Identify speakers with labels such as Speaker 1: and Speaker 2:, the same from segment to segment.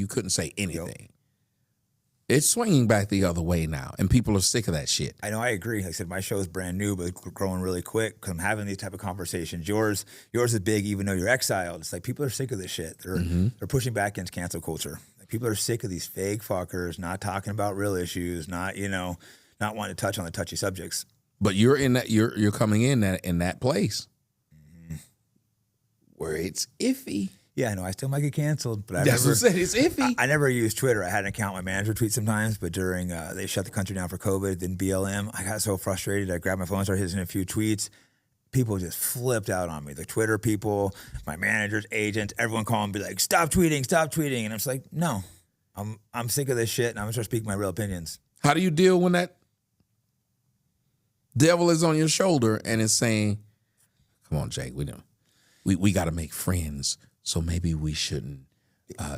Speaker 1: you couldn't say anything.
Speaker 2: Yep.
Speaker 1: It's swinging back the other way now, and people are sick of that shit.
Speaker 2: I know, I agree. Like I said, my show is brand new, but growing really quick because I'm having these type of conversations. Yours is big, even though you're exiled. It's like people are sick of this shit. They're pushing back against cancel culture. Like, people are sick of these fake fuckers not talking about real issues, not wanting to touch on the touchy subjects.
Speaker 1: But you're in that. You're coming in that place where it's iffy.
Speaker 2: Yeah, I know. I still might get canceled, but
Speaker 1: That's what I said. It's iffy.
Speaker 2: I never used Twitter. I had an account. My manager tweets sometimes, but during they shut the country down for COVID, then BLM, I got so frustrated. I grabbed my phone, started hitting a few tweets. People just flipped out on me. The Twitter people, my managers, agents, everyone calling me like, "Stop tweeting, stop tweeting," and I'm just like, "No, I'm sick of this shit, and I'm just speaking my real opinions."
Speaker 1: How do you deal when that devil is on your shoulder and is saying, "Come on, Jake, we got to make friends, so maybe we shouldn't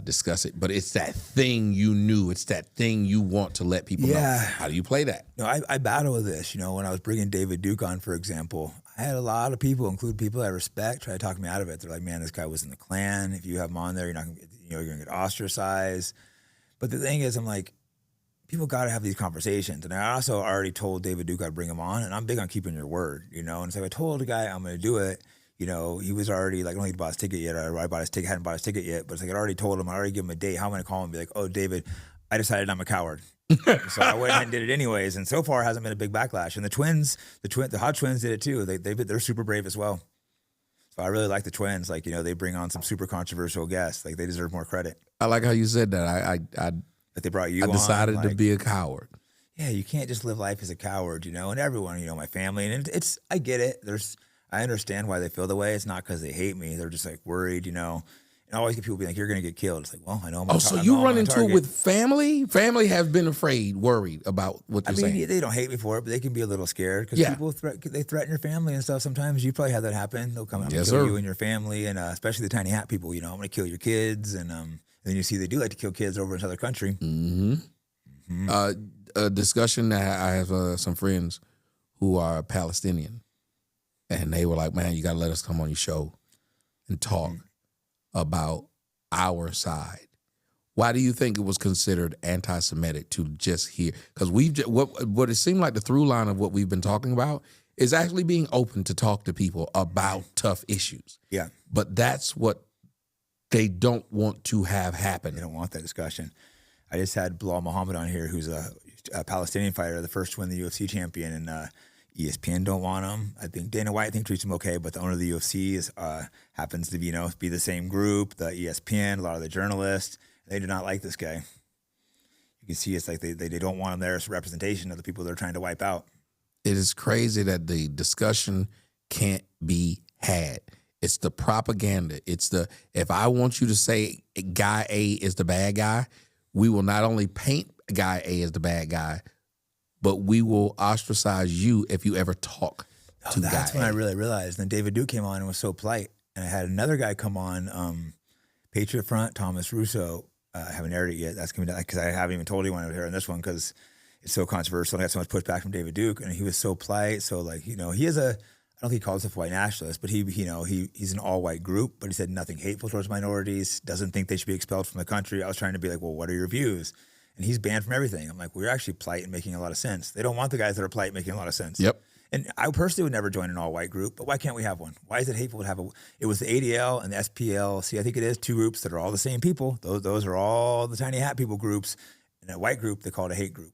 Speaker 1: discuss it." But it's that thing you knew. It's that thing you want to let people know. How do you play that?
Speaker 2: No, I battle with this. When I was bringing David Duke on, for example, I had a lot of people, including people I respect, try to talk me out of it. They're like, "Man, this guy was in the Klan. If you have him on there, you're not gonna, you're gonna get ostracized." But the thing is, I'm like, people got to have these conversations. And I also already told David Duke I'd bring him on, and I'm big on keeping your word, And so I told the guy I'm going to do it. He was already like, I don't think he bought his ticket yet, or hadn't bought his ticket yet, but it's like I already told him, I already gave him a date. How am I going to call him and be like, "Oh, David, I decided I'm a coward." So I went ahead and did it anyways. And so far, it hasn't been a big backlash. And the Hot Twins did it too. They're super brave as well. So I really like the Twins. Like, they bring on some super controversial guests. Like, they deserve more credit.
Speaker 1: I like how you said that. I
Speaker 2: Like, they brought you on.
Speaker 1: I decided to be a coward.
Speaker 2: Yeah, you can't just live life as a coward, And everyone, my family, and I get it. I understand why they feel the way. It's not because they hate me. They're just like worried, And I always get people being like, "You're going to get killed." It's like, well, I know.
Speaker 1: So you run into it with family? Family have been afraid, worried about what you're saying.
Speaker 2: They don't hate me for it, but they can be a little scared because people they threaten your family and stuff. Sometimes you probably have that happen. They'll come out and kill you and your family, and especially the tiny hat people. I'm going to kill your kids, and then you see they do like to kill kids over in another country.
Speaker 1: A discussion that I have some friends who are Palestinian, and they were like, "Man, you got to let us come on your show and talk about our side." Why do you think it was considered anti-Semitic to just hear? Because what it seemed like the through line of what we've been talking about is actually being open to talk to people about tough issues.
Speaker 2: Yeah.
Speaker 1: But that's what they don't want to have happen.
Speaker 2: They don't want that discussion. I just had Bilal Muhammad on here, who's a Palestinian fighter, the first to win the UFC champion, and ESPN don't want him. I think Dana White treats him okay, but the owner of the UFC happens to be the same group, the ESPN, a lot of the journalists. They do not like this guy. You can see it's like they don't want him there as a representation of the people they're trying to wipe out.
Speaker 1: It is crazy that the discussion can't be had. It's the propaganda. If I want you to say guy A is the bad guy, we will not only paint guy A as the bad guy, but we will ostracize you if you ever talk to guy A.
Speaker 2: That's when I really realized. Then David Duke came on and was so polite. And I had another guy come on, Patriot Front, Thomas Russo. I haven't aired it yet. That's going to be because I haven't even told anyone over here on this one because it's so controversial. And I got so much pushback from David Duke, and he was so polite. So he is I don't think he calls himself a white nationalist, but he's an all-white group. But he said nothing hateful towards minorities. Doesn't think they should be expelled from the country. I was trying to be like, well, what are your views? And he's banned from everything. I'm like, well, you're actually polite and making a lot of sense. They don't want the guys that are polite making a lot of sense.
Speaker 1: Yep.
Speaker 2: And I personally would never join an all-white group, but why can't we have one? Why is it hateful to have it was the ADL and the SPLC, I think it is, two groups that are all the same people. Those are all the tiny hat people groups. And a white group, they call it a hate group.